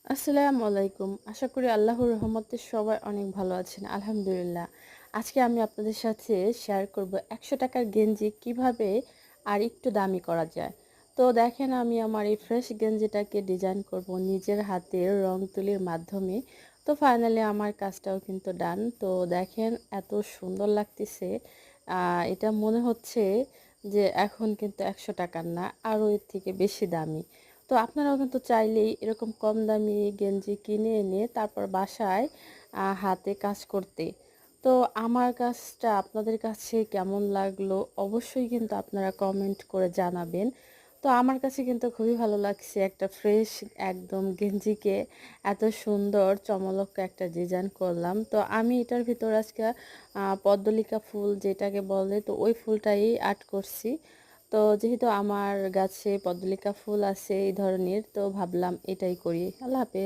আসসালামু আলাইকুম। আশা করি আল্লাহর রহমতে সবাই অনেক ভালো আছেন। আলহামদুলিল্লাহ। আজকে আমি আপনাদের সাথে শেয়ার করব ৳১০০ গেঞ্জি কিভাবে আর একটু দামি করা যায়। তো দেখেন আমি আমার এই ফ্রেশ গেঞ্জিটাকে ডিজাইন করব নিজের হাতের রং তুলির মাধ্যমে। তো ফাইনালি আমার কাজটাও কিন্তু ডান। তো দেখেন এত সুন্দর লাগতেছে। এটা মনে হচ্ছে যে এখন কিন্তু ৳১০০ না আরও এর থেকে বেশি দামি। তো আপনারাও কিন্তু চাইলেই এরকম কম দামি গেঞ্জি কিনে এনে তারপর বাসায় হাতে কাজ করতে। তো আমার কাজটা আপনাদের কাছে কেমন লাগলো অবশ্যই কিন্তু আপনারা কমেন্ট করে জানাবেন। তো আমার কাছে কিন্তু খুবই ভালো লাগছে একটা ফ্রেশ একদম গেঞ্জিকে এত সুন্দর চমৎকার একটা ডিজাইন করলাম। তো আমি এটার ভিতর আজকে পদ্মলিকা ফুল যেটাকে বলে তো ওই ফুলটাই আর্ট করছি। তো যেহেতু আমার গাছে পদ্মলিকা ফুল আছে এই ধরনের তো ভাবলাম এটাই করি। আল্লাহ হাফেজ।